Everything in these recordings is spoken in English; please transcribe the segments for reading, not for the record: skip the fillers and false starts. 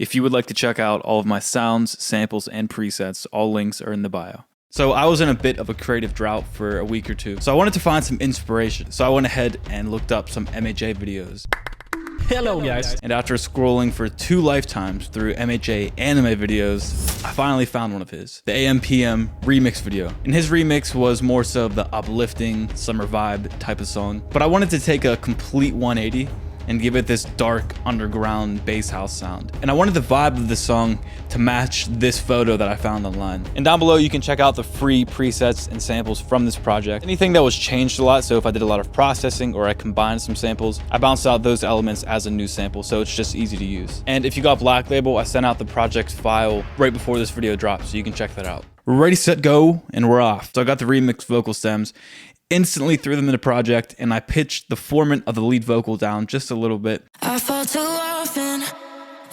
If you would like to check out all of my sounds, samples, and presets, all links are in the bio. So I was in a bit of a creative drought for a week or two, so I wanted to find some inspiration. So I went ahead and looked up some MHA videos. Hello guys. And after scrolling for 2 lifetimes through MHA anime videos, I finally found one of his, the AM/PM remix video. And his remix was more so the uplifting summer vibe type of song, but I wanted to take a complete 180 and give it this dark underground bass house sound. And I wanted the vibe of the song to match this photo that I found online. And down below you can check out the free presets and samples from this project. Anything that was changed a lot, so if I did a lot of processing or I combined some samples, I bounced out those elements as a new sample, so it's just easy to use. And if you got Black Label, I sent out the project file right before this video dropped, so you can check that out. Ready, set, go, and we're off. So I got the remix vocal stems, instantly threw them in the project, and I pitched the formant of the lead vocal down just a little bit. I fall too often,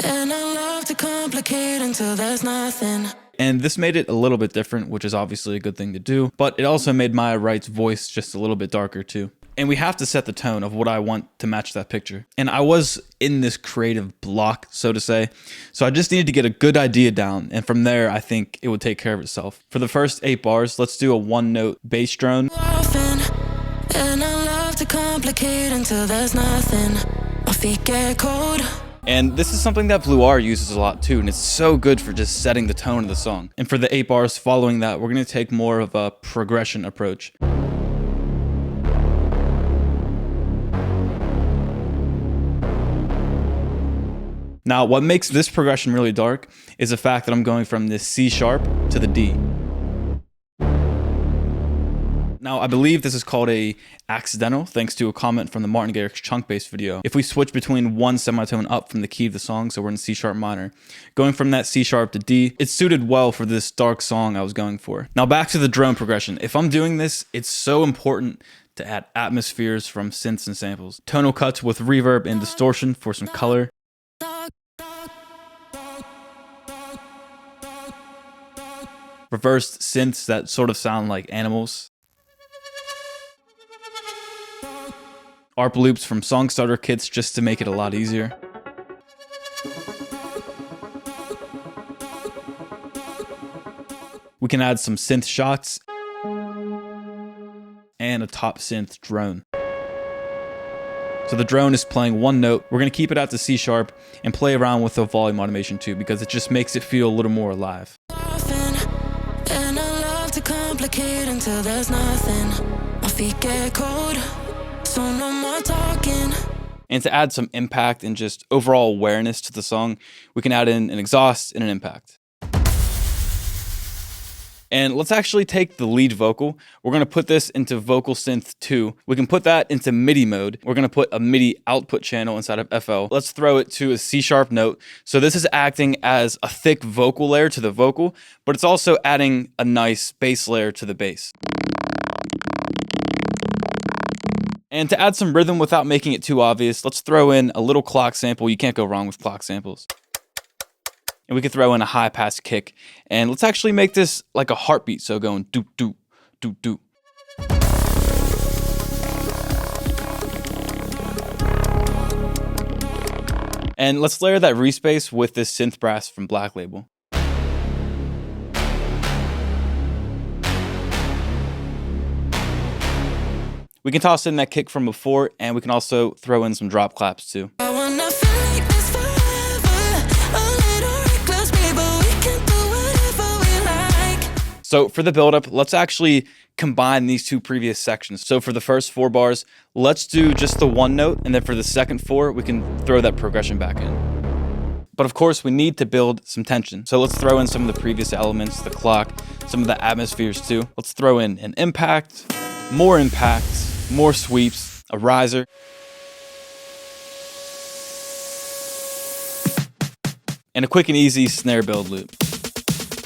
and I love to complicate until there's nothing. And this made it a little bit different, which is obviously a good thing to do, but it also made Maya Wright's voice just a little bit darker too. And we have to set the tone of what I want to match that picture. And I was in this creative block, so to say. So I just needed to get a good idea down. And from there, I think it would take care of itself. For the first 8 bars, let's do a 1-note bass drone. Often, and I love to complicate until there's nothing. My feet get cold. And this is something that Blue R uses a lot too, and it's so good for just setting the tone of the song. And for the 8 bars following that, we're gonna take more of a progression approach. Now, what makes this progression really dark is the fact that I'm going from this C sharp to the D. Now, I believe this is called a accidental, thanks to a comment from the Martin Garrix chunk bass video. If we switch between one semitone up from the key of the song, so we're in C sharp minor, going from that C sharp to D, it suited well for this dark song I was going for. Now back to the drone progression. If I'm doing this, it's so important to add atmospheres from synths and samples. Tonal cuts with reverb and distortion for some color. Reversed synths that sort of sound like animals. ARP loops from song starter kits just to make it a lot easier. We can add some synth shots and a top synth drone. So the drone is playing 1 note. We're gonna keep it out to C sharp and play around with the volume automation too, because it just makes it feel a little more alive. And I love to complicate until there's nothing. My feet get cold, so no more talking. And to add some impact and just overall awareness to the song, we can add in an exhaust and an impact. And let's actually take the lead vocal. We're gonna put this into vocal synth 2. We can put that into MIDI mode. We're gonna put a MIDI output channel inside of FL. Let's throw it to a C sharp note. So this is acting as a thick vocal layer to the vocal, but it's also adding a nice bass layer to the bass. And to add some rhythm without making it too obvious, let's throw in a little clock sample. You can't go wrong with clock samples. And we could throw in a high pass kick. And let's actually make this like a heartbeat. So going doop, doop, doop, doop. And let's layer that respace with this synth brass from Black Label. We can toss in that kick from before, and we can also throw in some drop claps too. I wanna feel like this forever. A little reckless, baby, we can do whatever we like. So for the buildup, let's actually combine these 2 previous sections. So for the first 4 bars, let's do just the 1 note, and then for the second 4, we can throw that progression back in. But of course, we need to build some tension. So let's throw in some of the previous elements, the clock, some of the atmospheres too. Let's throw in an impact, more sweeps, a riser. And a quick and easy snare build loop.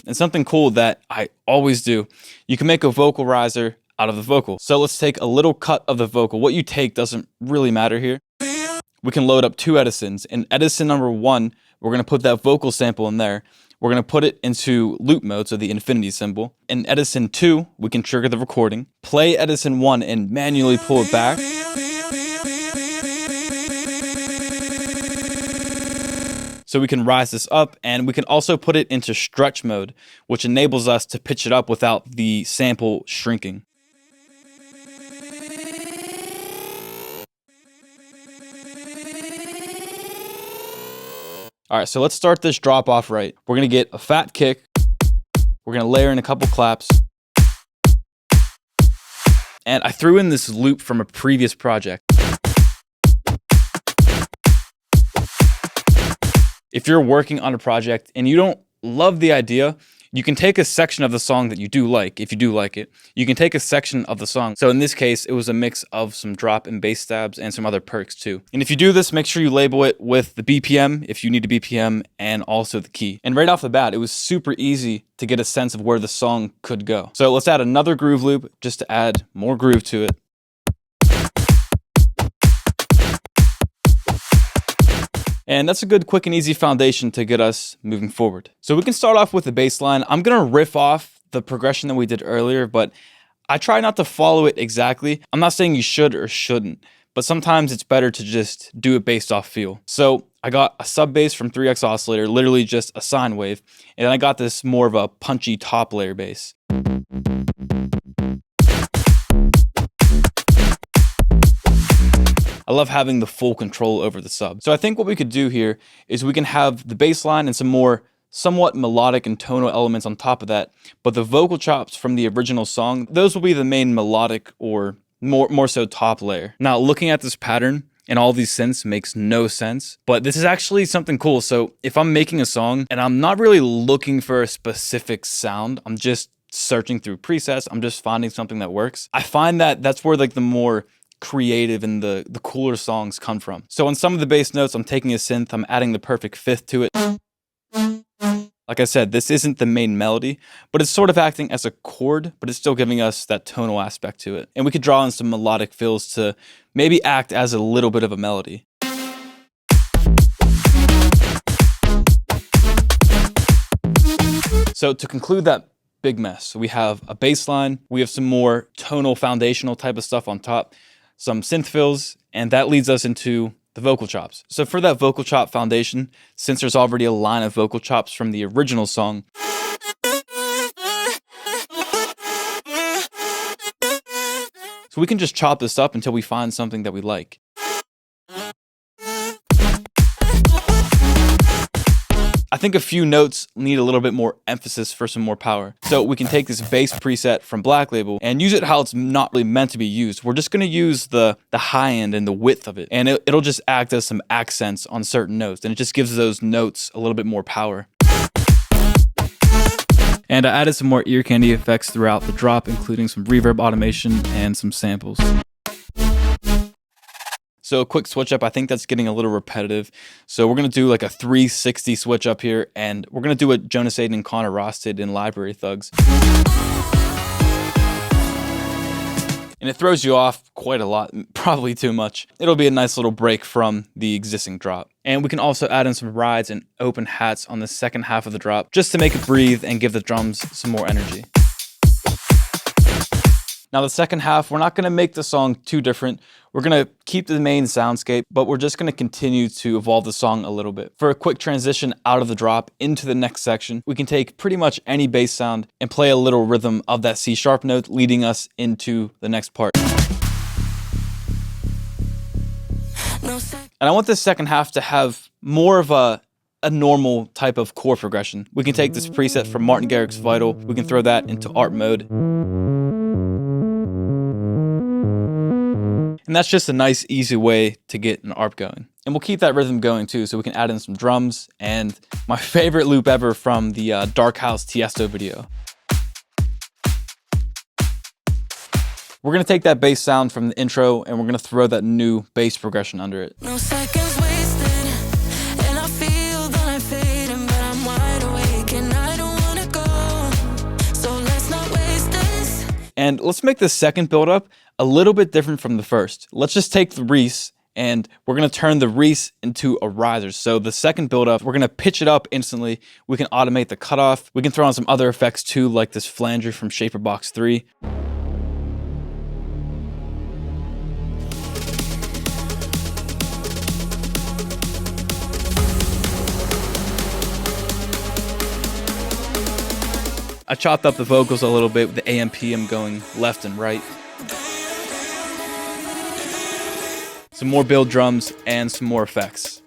And something cool that I always do, you can make a vocal riser out of the vocal. So let's take a little cut of the vocal. What you take doesn't really matter here. We can load up 2 Edisons. In Edison number 1, we're gonna put that vocal sample in there. We're gonna put it into loop mode, so the infinity symbol. In Edison 2, we can trigger the recording, play Edison 1 and manually pull it back. So we can rise this up, and we can also put it into stretch mode, which enables us to pitch it up without the sample shrinking. All right, so let's start this drop off right. We're gonna get a fat kick. We're gonna layer in a couple claps. And I threw in this loop from a previous project. If you're working on a project and you don't love the idea, you can take a section of the song that you do like, if you do like it. You can take a section of the song. So in this case, it was a mix of some drop and bass stabs and some other perks too. And if you do this, make sure you label it with the BPM, if you need a BPM, and also the key. And right off the bat, it was super easy to get a sense of where the song could go. So let's add another groove loop just to add more groove to it. And that's a good, quick, and easy foundation to get us moving forward. So we can start off with the bass line. I'm gonna riff off the progression that we did earlier, but I try not to follow it exactly. I'm not saying you should or shouldn't, but sometimes it's better to just do it based off feel. So I got a sub bass from 3X Oscillator, literally just a sine wave, and then I got this more of a punchy top layer bass. I love having the full control over the sub. So I think what we could do here is we can have the bass line and some more somewhat melodic and tonal elements on top of that, but the vocal chops from the original song, those will be the main melodic or more so top layer. Now looking at this pattern and all these synths makes no sense, but this is actually something cool. So if I'm making a song and I'm not really looking for a specific sound, I'm just searching through presets, I'm just finding something that works, I find that that's where like the more creative and the cooler songs come from. So on some of the bass notes, I'm taking a synth, I'm adding the perfect fifth to it. Like I said, this isn't the main melody, but it's sort of acting as a chord, but it's still giving us that tonal aspect to it. And we could draw in some melodic fills to maybe act as a little bit of a melody. So to conclude that big mess, we have a bass line, we have some more tonal foundational type of stuff on top, some synth fills, and that leads us into the vocal chops. So for that vocal chop foundation, since there's already a line of vocal chops from the original song, so we can just chop this up until we find something that we like. I think a few notes need a little bit more emphasis for some more power. So we can take this bass preset from Black Label and use it how it's not really meant to be used. We're just gonna use the high end and the width of it. And it'll just act as some accents on certain notes. And it just gives those notes a little bit more power. And I added some more ear candy effects throughout the drop, including some reverb automation and some samples. So a quick switch up, I think that's getting a little repetitive. So we're gonna do like a 360 switch up here, and we're gonna do what Jonas Aiden and Connor Ross did in Library Thugs. And it throws you off quite a lot, probably too much. It'll be a nice little break from the existing drop. And we can also add in some rides and open hats on the second half of the drop, just to make it breathe and give the drums some more energy. Now the second half, we're not gonna make the song too different. We're gonna keep the main soundscape, but we're just gonna continue to evolve the song a little bit. For a quick transition out of the drop into the next section, we can take pretty much any bass sound and play a little rhythm of that C sharp note, leading us into the next part. And I want this second half to have more of a normal type of chord progression. We can take this preset from Martin Garrix's Vital, we can throw that into art mode. And that's just a nice, easy way to get an ARP going. And we'll keep that rhythm going too, so we can add in some drums and my favorite loop ever from the Dark House Tiesto video. We're gonna take that bass sound from the intro and we're gonna throw that new bass progression under it. No seconds wasted, and I feel that I'm fading, but I'm wide awake and I don't wanna go. So let's not waste this. And let's make the second build up a little bit different from the first. Let's just take the Reese and we're gonna turn the Reese into a riser. So the second build up, we're gonna pitch it up instantly. We can automate the cutoff. We can throw on some other effects too, like this flanger from Shaperbox 3. I chopped up the vocals a little bit with the AM/PM going left and right. Some more build drums and some more effects.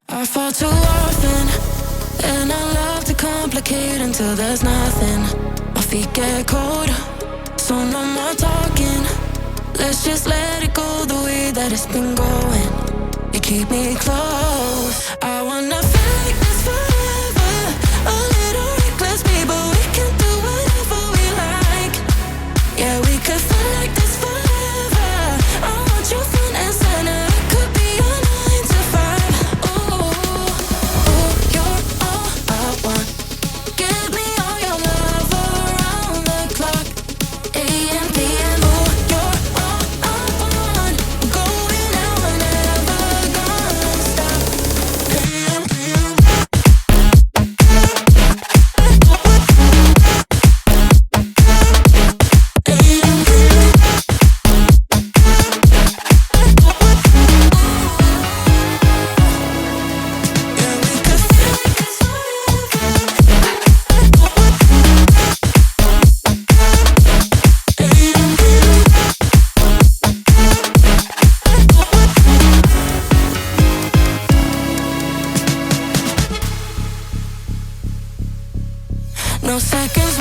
I fall too often, and I love to complicate until there's nothing. My feet get cold, so no more talking. Let's just let it go the way that it's been going. You keep me close. I wanna feel like this forever. A little reckless, baby, we can do whatever we like. Yeah, we could feel like this forever. I want you front and center. It could be a 9 to 5. Ooh, you're all I want. Give me all your love around the clock. AM, PM. Ooh, you're all I want. Going out and never gonna stop. AM, PM. No seconds